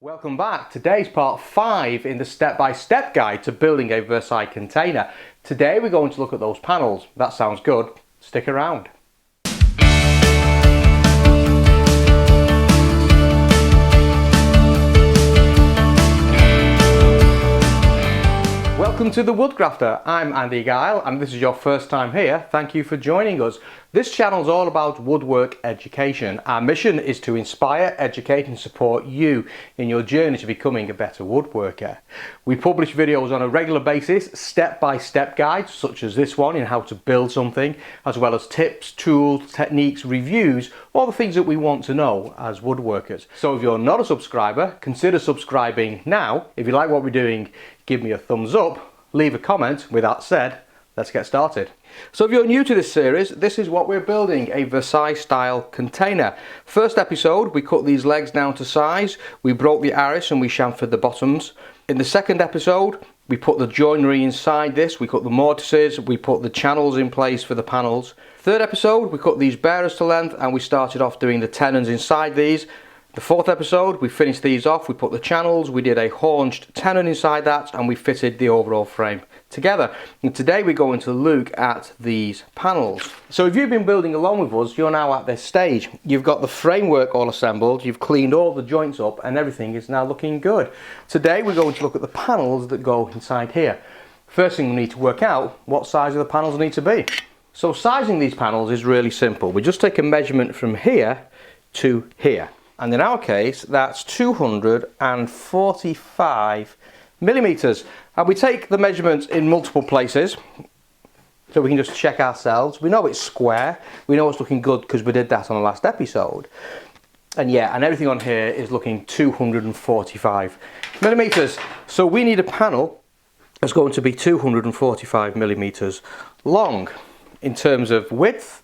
Welcome back. Today's part 5 in the step-by-step guide to building a Versailles container. Today we're going to look at those panels. That sounds good. Stick around. Welcome to the Woodgrafter. I'm Andy Guile, and this is your first time here. Thank you for joining us. This channel is all about woodwork education. Our mission is to inspire, educate and support you in your journey to becoming a better woodworker. We publish videos on a regular basis, step-by-step guides such as this one in how to build something, as well as tips, tools, techniques, reviews, all the things that we want to know as woodworkers. So if you're not a subscriber, consider subscribing now. If you like what we're doing, give me a thumbs up, leave a comment. With that said, let's get started. So if you're new to this series, this is what we're building, a Versailles style container. First episode, we cut these legs down to size, we broke the arris and we chamfered the bottoms. In the second episode, we put the joinery inside this, we cut the mortices, we put the channels in place for the panels. Third episode, we cut these bearers to length and we started off doing the tenons inside these. The fourth episode, we finished these off, we put the channels, we did a hinged tenon inside that, and we fitted the overall frame together. And today we're going to look at these panels. So if you've been building along with us, you're now at this stage. You've got the framework all assembled, you've cleaned all the joints up, and everything is now looking good. Today we're going to look at the panels that go inside here. First thing we need to work out, what size of the panels need to be. So sizing these panels is really simple. We just take a measurement from here to here. And in our case, that's 245 millimeters. And we take the measurements in multiple places, so we can just check ourselves. We know it's square. We know it's looking good because we did that on the last episode. And yeah, and everything on here is looking 245 millimeters. So we need a panel that's going to be 245 millimeters long. In terms of width,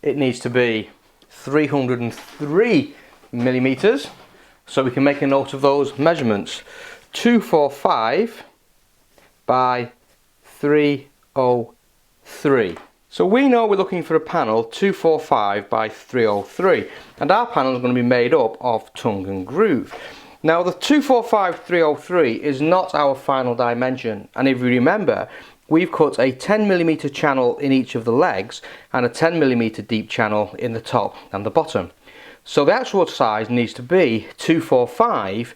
it needs to be 303 millimeters, so we can make a note of those measurements. 245 by 303. So we know we're looking for a panel 245 by 303, and our panel is going to be made up of tongue and groove. Now the 245 303 is not our final dimension, and if you remember, we've cut a 10mm channel in each of the legs and a 10mm deep channel in the top and the bottom. So the actual size needs to be 245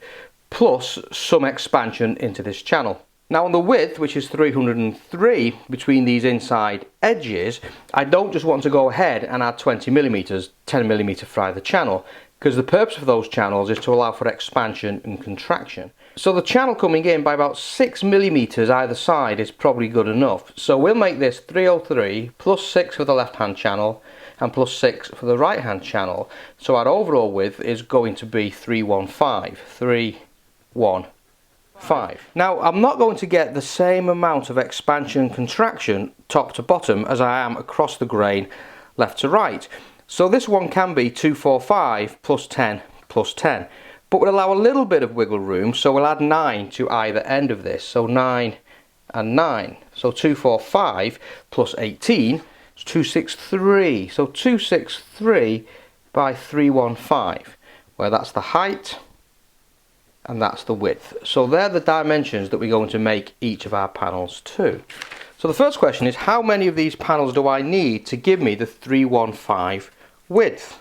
plus some expansion into this channel. Now on the width, which is 303 between these inside edges, I don't just want to go ahead and add 20mm, 10mm for either channel, because the purpose of those channels is to allow for expansion and contraction. So the channel coming in by about 6mm either side is probably good enough. So we'll make this 303 plus 6 for the left hand channel and plus 6 for the right hand channel. So our overall width is going to be 315. 315. Now I'm not going to get the same amount of expansion and contraction top to bottom as I am across the grain left to right. So this one can be 245 plus 10 plus 10. But we'll allow a little bit of wiggle room, so we'll add 9 to either end of this. So 9 and 9. So 245 plus 18 is 263. So 263 by 315, where that's the height and that's the width. So they're the dimensions that we're going to make each of our panels to. So the first question is, how many of these panels do I need to give me the 315 width?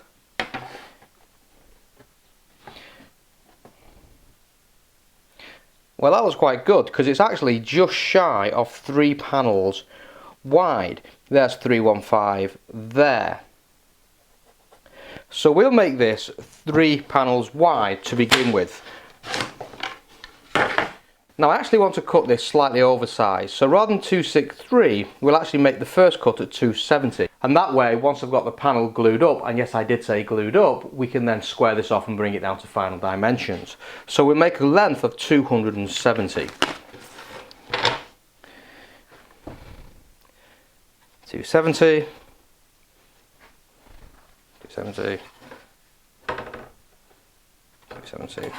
Well, that was quite good because it's actually just shy of 3 panels wide. There's 315 there. So we'll make this 3 panels wide to begin with. Now I actually want to cut this slightly oversized, so rather than 263, we'll actually make the first cut at 270. And that way, once I've got the panel glued up, and yes I did say glued up, we can then square this off and bring it down to final dimensions. So we'll make a length of 270. 270. 270. 270.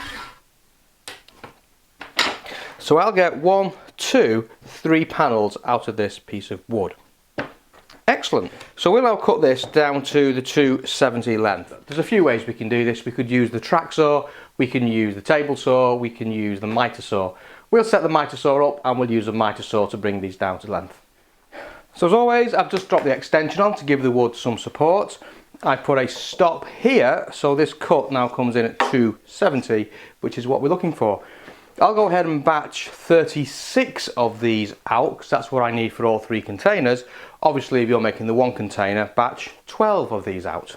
So I'll get 1, 2, 3 panels out of this piece of wood. Excellent. So we'll now cut this down to the 270 length. There's a few ways we can do this. We could use the track saw, We can use the table saw, we can use the miter saw. We'll set the miter saw up and we'll use the miter saw to bring these down to length. So as always, I've just dropped the extension on to give the wood some support. I put a stop here, so this cut now comes in at 270, which is what we're looking for. I'll go ahead and batch 36 of these out, because that's what I need for all 3 containers. Obviously, if you're making the 1 container, batch 12 of these out.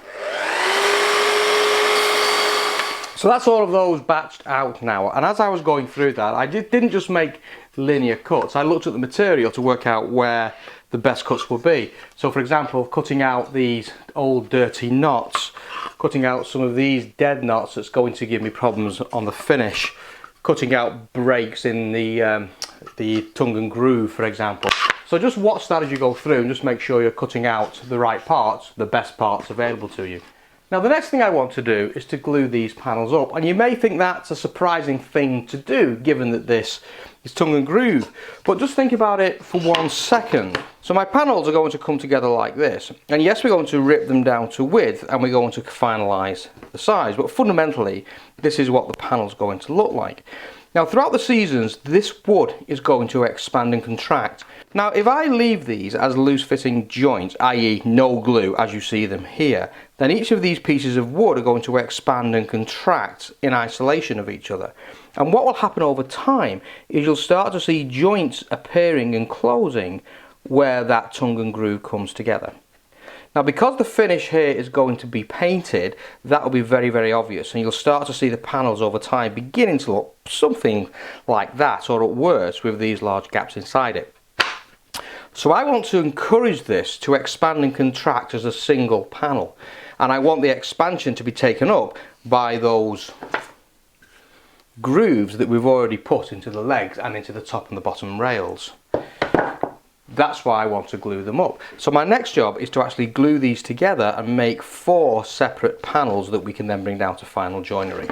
So that's all of those batched out now, and as I was going through that, I didn't just make linear cuts. I looked at the material to work out where the best cuts would be. So for example, cutting out these old dirty knots, cutting out some of these dead knots that's going to give me problems on the finish, cutting out breaks in the tongue and groove, for example. So just watch that as you go through and just make sure you're cutting out the right parts, the best parts available to you. Now the next thing I want to do is to glue these panels up, and you may think that's a surprising thing to do given that this is tongue and groove, but just think about it for 1 second. So my panels are going to come together like this, and yes, we're going to rip them down to width and we're going to finalise the size, but fundamentally this is what the panel's going to look like. Now throughout the seasons, this wood is going to expand and contract. Now if I leave these as loose fitting joints, i.e. no glue as you see them here, then each of these pieces of wood are going to expand and contract in isolation of each other. And what will happen over time is you'll start to see joints appearing and closing where that tongue and groove comes together. Now because the finish here is going to be painted, that will be very, very obvious, and you'll start to see the panels over time beginning to look something like that, or at worse with these large gaps inside it. So I want to encourage this to expand and contract as a single panel, and I want the expansion to be taken up by those grooves that we've already put into the legs and into the top and the bottom rails. That's why I want to glue them up. So my next job is to actually glue these together and make 4 separate panels that we can then bring down to final joinery.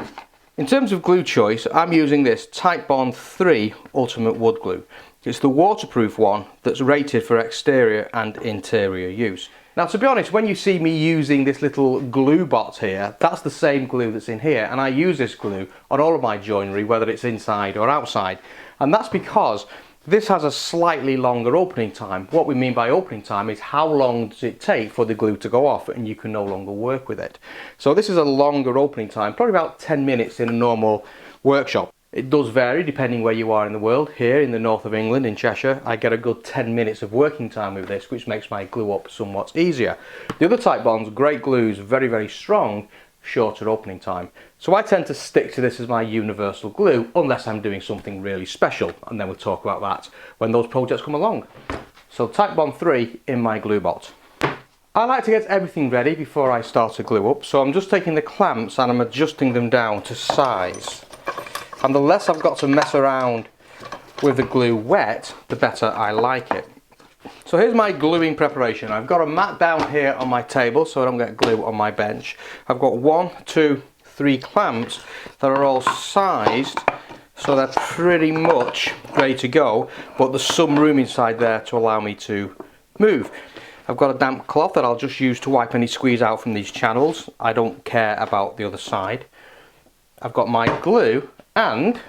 In terms of glue choice, I'm using this Titebond 3 Ultimate Wood Glue. It's the waterproof one that's rated for exterior and interior use. Now to be honest, when you see me using this little glue bot here, that's the same glue that's in here, and I use this glue on all of my joinery, whether it's inside or outside, and that's because this has a slightly longer opening time. What we mean by opening time is how long does it take for the glue to go off and you can no longer work with it. So this is a longer opening time, probably about 10 minutes in a normal workshop. It does vary depending where you are in the world. Here in the north of England, in Cheshire, I get a good 10 minutes of working time with this, which makes my glue up somewhat easier. The other Titebonds, great glues, very, very strong, shorter opening time. So I tend to stick to this as my universal glue unless I'm doing something really special, and then we'll talk about that when those projects come along. So Titebond 3 in my glue bot. I like to get everything ready before I start to glue up, so I'm just taking the clamps and I'm adjusting them down to size. And the less I've got to mess around with the glue wet, the better I like it. So here's my gluing preparation. I've got a mat down here on my table so I don't get glue on my bench. I've got 1, 2, 3 clamps that are all sized so they're pretty much ready to go, but there's some room inside there to allow me to move. I've got a damp cloth that I'll just use to wipe any squeeze out from these channels. I don't care about the other side. I've got my glue and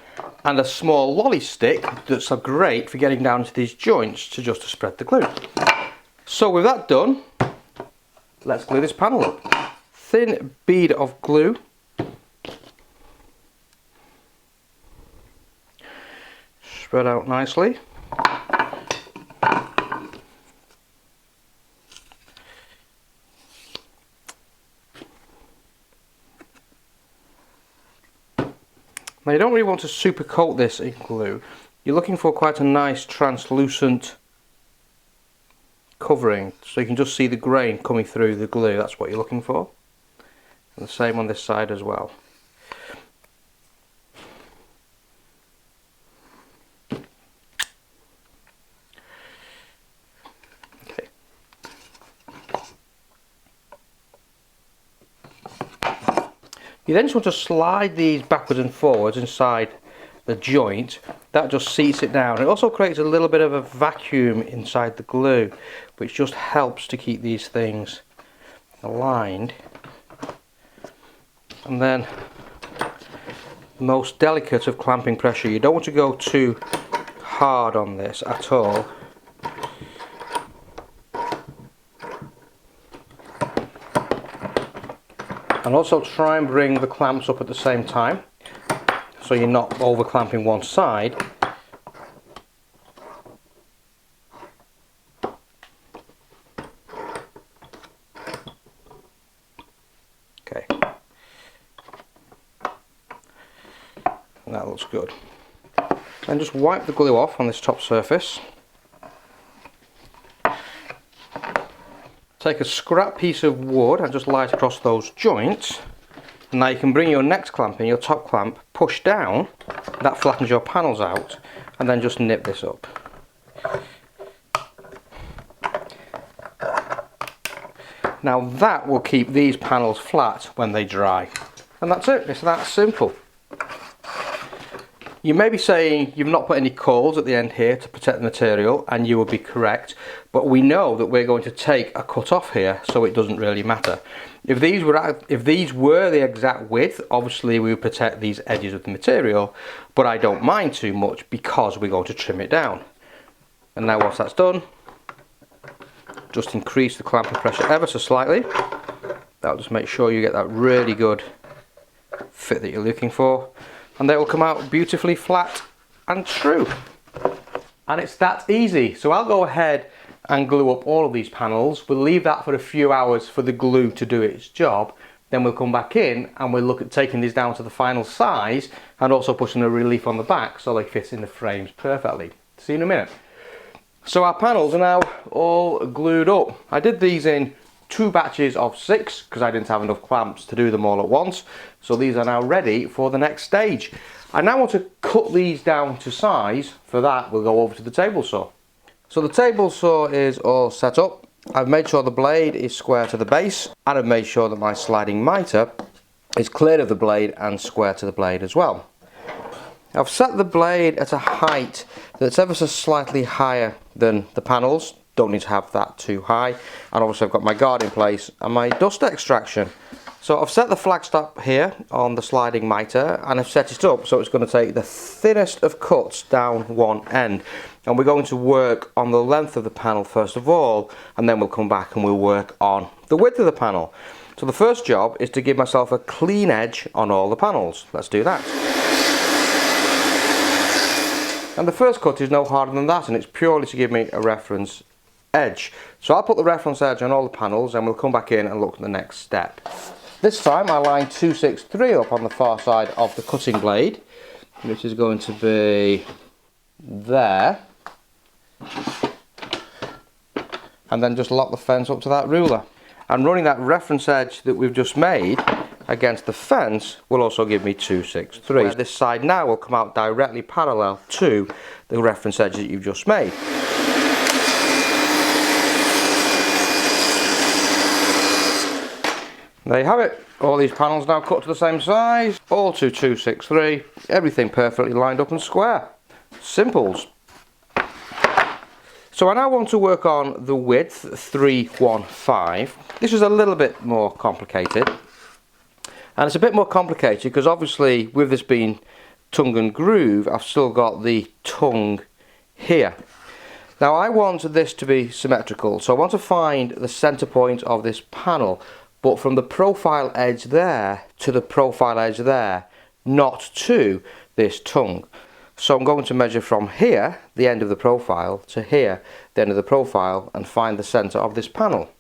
a small lolly stick that's great for getting down into these joints to spread the glue. So with that done, let's glue this panel up. Thin bead of glue. Spread out nicely. Now you don't really want to super coat this in glue. You're looking for quite a nice translucent covering so you can just see the grain coming through the glue. That's what you're looking for. And the same on this side as well. Okay. You then just want to slide these backwards and forwards inside the joint. That just seats it down. It also creates a little bit of a vacuum inside the glue, which just helps to keep these things aligned. And then most delicate of clamping pressure. You don't want to go too hard on this at all. And also try and bring the clamps up at the same time, so you're not over clamping one side. Okay. And that looks good. Then just wipe the glue off on this top surface. Take a scrap piece of wood and just lay it across those joints. And now you can bring your next clamp in, your top clamp, push down, that flattens your panels out, and then just nip this up. Now that will keep these panels flat when they dry. And that's it, it's that simple. You may be saying you've not put any cauls at the end here to protect the material, and you will be correct, but we know that we're going to take a cut off here, so it doesn't really matter. If these were the exact width, obviously we would protect these edges of the material, but I don't mind too much because we're going to trim it down. And now once that's done, just increase the clamping pressure ever so slightly. That'll just make sure you get that really good fit that you're looking for. And they will come out beautifully flat and true. And it's that easy. So I'll go ahead and glue up all of these panels. We'll leave that for a few hours for the glue to do its job. Then we'll come back in and we'll look at taking these down to the final size and also putting a relief on the back so they fit in the frames perfectly. See you in a minute. So our panels are now all glued up. I did these in 2 batches of 6 because I didn't have enough clamps to do them all at once. So these are now ready for the next stage. I now want to cut these down to size. For that we'll go over to the table saw. So the table saw is all set up. I've made sure the blade is square to the base, and I've made sure that my sliding mitre is clear of the blade and square to the blade as well. I've set the blade at a height that's ever so slightly higher than the panels. Don't need to have that too high. And obviously I've got my guard in place and my dust extraction. So I've set the flagstop here on the sliding mitre, and I've set it up so it's going to take the thinnest of cuts down one end. And we're going to work on the length of the panel first of all, and then we'll come back and we'll work on the width of the panel. So the first job is to give myself a clean edge on all the panels. Let's do that. And the first cut is no harder than that, and it's purely to give me a reference edge. So I'll put the reference edge on all the panels and we'll come back in and look at the next step. This time I line 263 up on the far side of the cutting blade, which is going to be there, and then just lock the fence up to that ruler. And running that reference edge that we've just made against the fence will also give me 263. This side now will come out directly parallel to the reference edge that you've just made. There you have it. All these panels now cut to the same size, all to 263, everything perfectly lined up and square. Simples. So I now want to work on the width, 315. This is a little bit more complicated. And it's a bit more complicated because obviously with this being tongue and groove, I've still got the tongue here. Now I want this to be symmetrical, so I want to find the center point of this panel, but from the profile edge there to the profile edge there, not to this tongue. So I'm going to measure from here, the end of the profile, to here, the end of the profile, and find the center of this panel.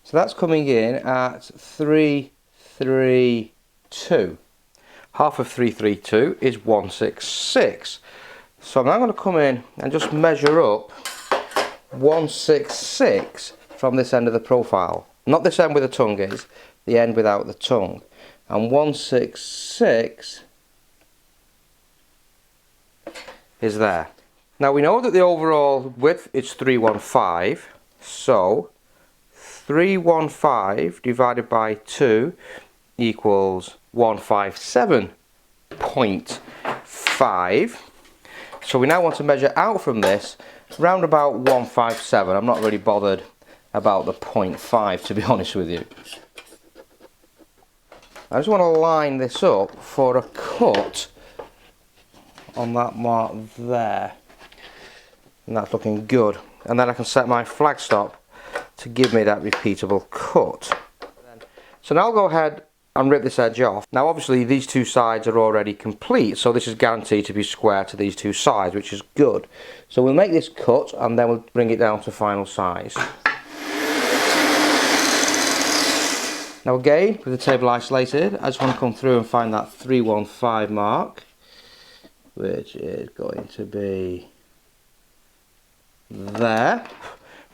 So that's coming in at 332. Half of 332 is 166. So I'm now going to come in and just measure up 166 from this end of the profile. Not this end where the tongue is, the end without the tongue. And 166 is there. Now we know that the overall width is 315, so 315 divided by 2 equals 157.5. So we now want to measure out from this round about 157. I'm not really bothered about the 0.5, to be honest with you. I just want to line this up for a cut on that mark there, and that's looking good. And then I can set my flag stop to give me that repeatable cut. So now I'll go ahead and rip this edge off. Now obviously these two sides are already complete, so this is guaranteed to be square to these two sides, which is good. So we'll make this cut and then we'll bring it down to final size. Now again, with the table isolated, I just want to come through and find that 315 mark, which is going to be there.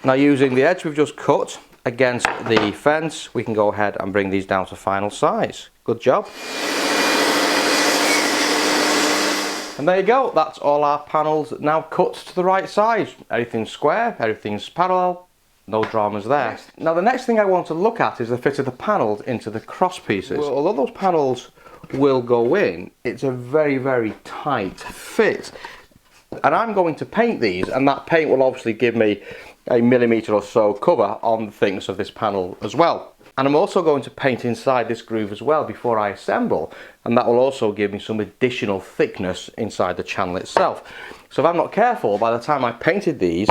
Now using the edge we've just cut against the fence, we can go ahead and bring these down to final size. Good job. And there you go, that's all our panels now cut to the right size. Everything's square, everything's parallel, no dramas there. Now the next thing I want to look at is the fit of the panels into the cross pieces. Well, although those panels will go in, it's a very, very tight fit. And I'm going to paint these, and that paint will obviously give me a millimetre or so cover on the thickness of this panel as well. And I'm also going to paint inside this groove as well before I assemble, and that will also give me some additional thickness inside the channel itself. So if I'm not careful, by the time I painted these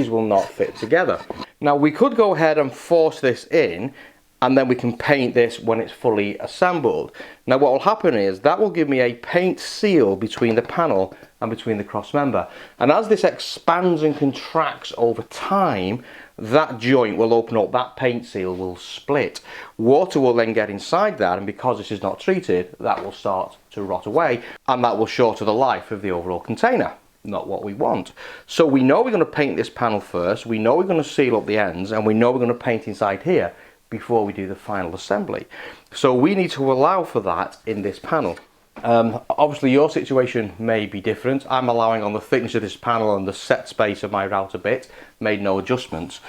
will not fit together. Now we could go ahead and force this in, and then we can paint this when it's fully assembled. Now what will happen is that will give me a paint seal between the panel and between the cross member, and as this expands and contracts over time, that joint will open up, that paint seal will split. Water will then get inside that, and because this is not treated, that will start to rot away, and that will shorten the life of the overall container. Not what we want. So we know we're going to paint this panel first, we know we're going to seal up the ends, and we know we're going to paint inside here before we do the final assembly. So we need to allow for that in this panel. Obviously your situation may be different. I'm allowing on the thickness of this panel and the set space of my router bit, made no adjustments.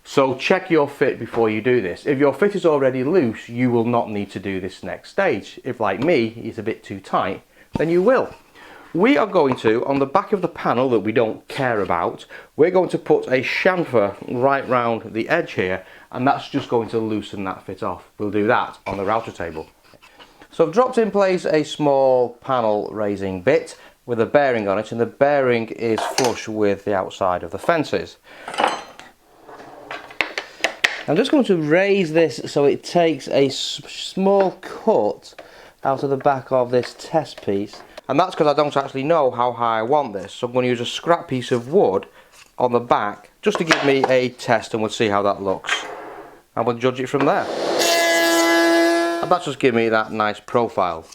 So check your fit before you do this. If your fit is already loose, you will not need to do this next stage. If like me, it's a bit too tight, then you will. We are going to, on the back of the panel that we don't care about, we're going to put a chamfer right round the edge here, and that's just going to loosen that fit off. We'll do that on the router table. So I've dropped in place a small panel raising bit with a bearing on it, and the bearing is flush with the outside of the fences. I'm just going to raise this so it takes a small cut out of the back of this test piece. And that's because I don't actually know how high I want this, so I'm going to use a scrap piece of wood on the back just to give me a test, and we'll see how that looks, and we'll judge it from there. And that's just give me that nice profile.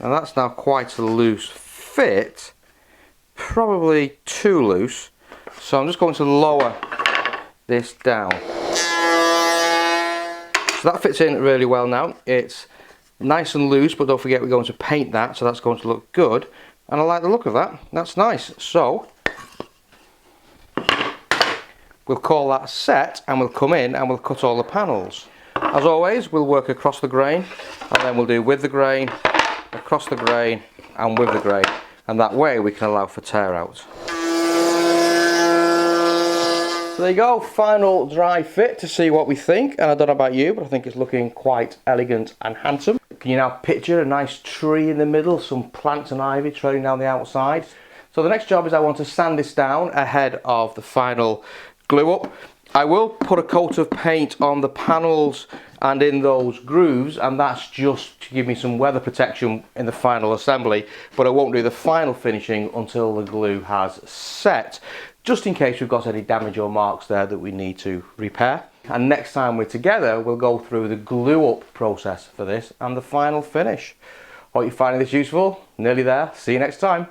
And that's now quite a loose fit, probably too loose, so I'm just going to lower this down. So that fits in really well now. It's nice and loose, but don't forget we're going to paint that, so that's going to look good, and I like the look of that. That's nice. So we'll call that set, and we'll come in and we'll cut all the panels. As always, we'll work across the grain, and then we'll do with the grain, across the grain, and with the grain, and that way we can allow for tear out. So there you go, final dry fit to see what we think, and I don't know about you, but I think it's looking quite elegant and handsome. Can you now picture a nice tree in the middle, some plants and ivy trailing down the outside? So the next job is I want to sand this down ahead of the final glue up. I will put a coat of paint on the panels and in those grooves, and that's just to give me some weather protection in the final assembly, but I won't do the final finishing until the glue has set, just in case we've got any damage or marks there that we need to repair. And next time we're together, we'll go through the glue up process for this and the final finish. Hope you're finding this useful. Nearly there. See you next time.